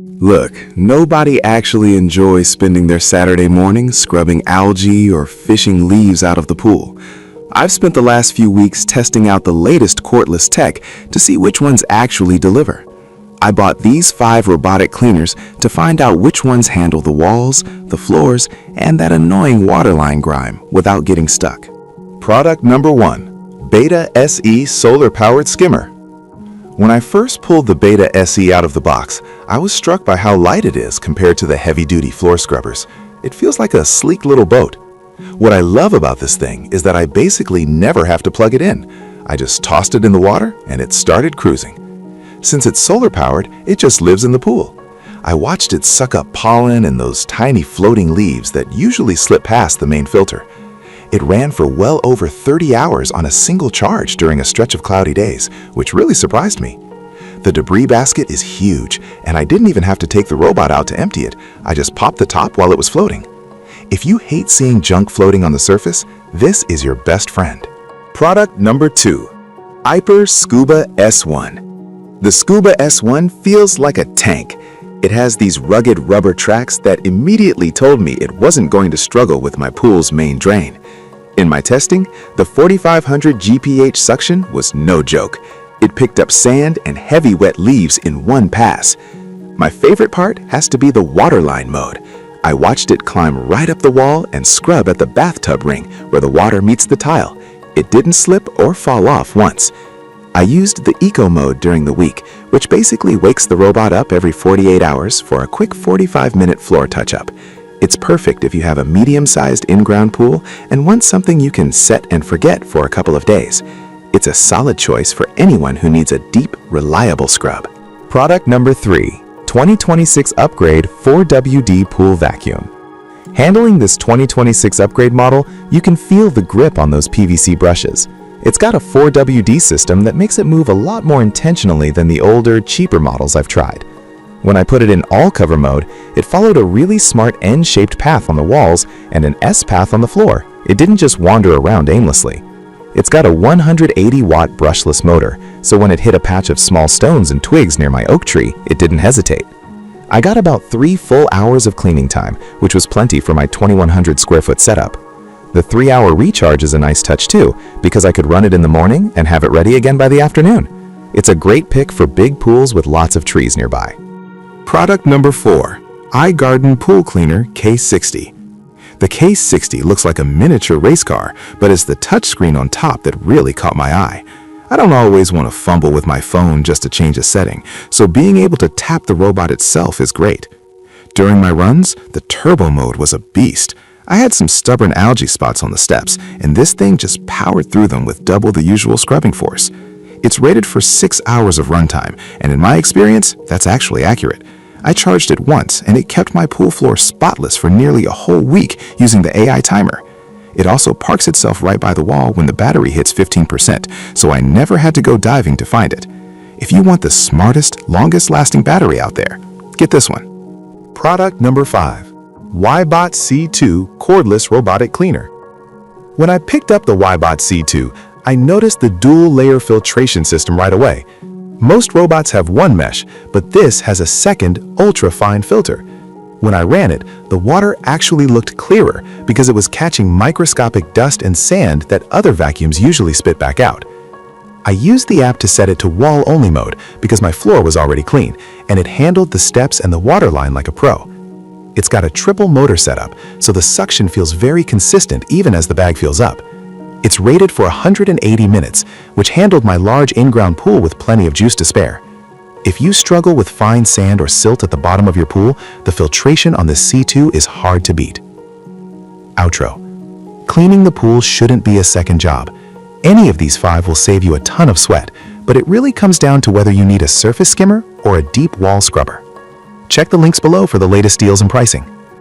Look, nobody actually enjoys spending their Saturday morning scrubbing algae or fishing leaves out of the pool. I've spent the last few weeks testing out the latest cordless tech to see which ones actually deliver. I bought these 5 robotic cleaners to find out which ones handle the walls, the floors, and that annoying waterline grime without getting stuck. Product number 1, Beta SE Solar-Powered Skimmer. When I first pulled the Beta SE out of the box, I was struck by how light it is compared to the heavy-duty floor scrubbers. It feels like a sleek little boat. What I love about this thing is that I basically never have to plug it in. I just tossed it in the water and it started cruising. Since it's solar-powered, it just lives in the pool. I watched it suck up pollen and those tiny floating leaves that usually slip past the main filter. It ran for well over 30 hours on a single charge during a stretch of cloudy days, which really surprised me. The debris basket is huge, and I didn't even have to take the robot out to empty it. I just popped the top while it was floating. If you hate seeing junk floating on the surface, this is your best friend. Product number 2, Aiper Scuba S1. The Scuba S1 feels like a tank. It has these rugged rubber tracks that immediately told me it wasn't going to struggle with my pool's main drain. In my testing, the 4500 GPH suction was no joke. It picked up sand and heavy wet leaves in one pass. My favorite part has to be the waterline mode. I watched it climb right up the wall and scrub at the bathtub ring where the water meets the tile. It didn't slip or fall off once. I used the Eco mode during the week, which basically wakes the robot up every 48 hours for a quick 45-minute floor touch-up. It's perfect if you have a medium-sized in-ground pool and want something you can set and forget for a couple of days. It's a solid choice for anyone who needs a deep, reliable scrub. Product number 3, 2026 Upgrade 4WD Pool Vacuum. Handling this 2026 upgrade model, you can feel the grip on those PVC brushes. It's got a 4WD system that makes it move a lot more intentionally than the older, cheaper models I've tried. When I put it in all-cover mode, it followed a really smart N-shaped path on the walls and an S-path on the floor. It didn't just wander around aimlessly. It's got a 180-watt brushless motor, so when it hit a patch of small stones and twigs near my oak tree, it didn't hesitate. I got about 3 full hours of cleaning time, which was plenty for my 2,100 square foot setup. The 3-hour recharge is a nice touch too, because I could run it in the morning and have it ready again by the afternoon. It's a great pick for big pools with lots of trees nearby. Product number 4, iGarden Pool Cleaner K60. The K60 looks like a miniature race car, but it's the touchscreen on top that really caught my eye. I don't always want to fumble with my phone just to change a setting, so being able to tap the robot itself is great. During my runs, the turbo mode was a beast. I had some stubborn algae spots on the steps, and this thing just powered through them with double the usual scrubbing force. It's rated for 6 hours of runtime, and in my experience, that's actually accurate. I charged it once, and it kept my pool floor spotless for nearly a whole week using the AI timer. It also parks itself right by the wall when the battery hits 15%, so I never had to go diving to find it. If you want the smartest, longest-lasting battery out there, get this one. Product number 5, Ybot C2 Cordless Robotic Cleaner. When I picked up the Ybot C2, I noticed the dual-layer filtration system right away. Most robots have one mesh, but this has a second, ultra-fine filter. When I ran it, the water actually looked clearer because it was catching microscopic dust and sand that other vacuums usually spit back out. I used the app to set it to wall-only mode because my floor was already clean, and it handled the steps and the water line like a pro. It's got a triple motor setup, so the suction feels very consistent even as the bag fills up. It's rated for 180 minutes, which handled my large in-ground pool with plenty of juice to spare. If you struggle with fine sand or silt at the bottom of your pool, the filtration on this C2 is hard to beat. Outro. Cleaning the pool shouldn't be a second job. Any of these 5 will save you a ton of sweat, but it really comes down to whether you need a surface skimmer or a deep wall scrubber. Check the links below for the latest deals and pricing.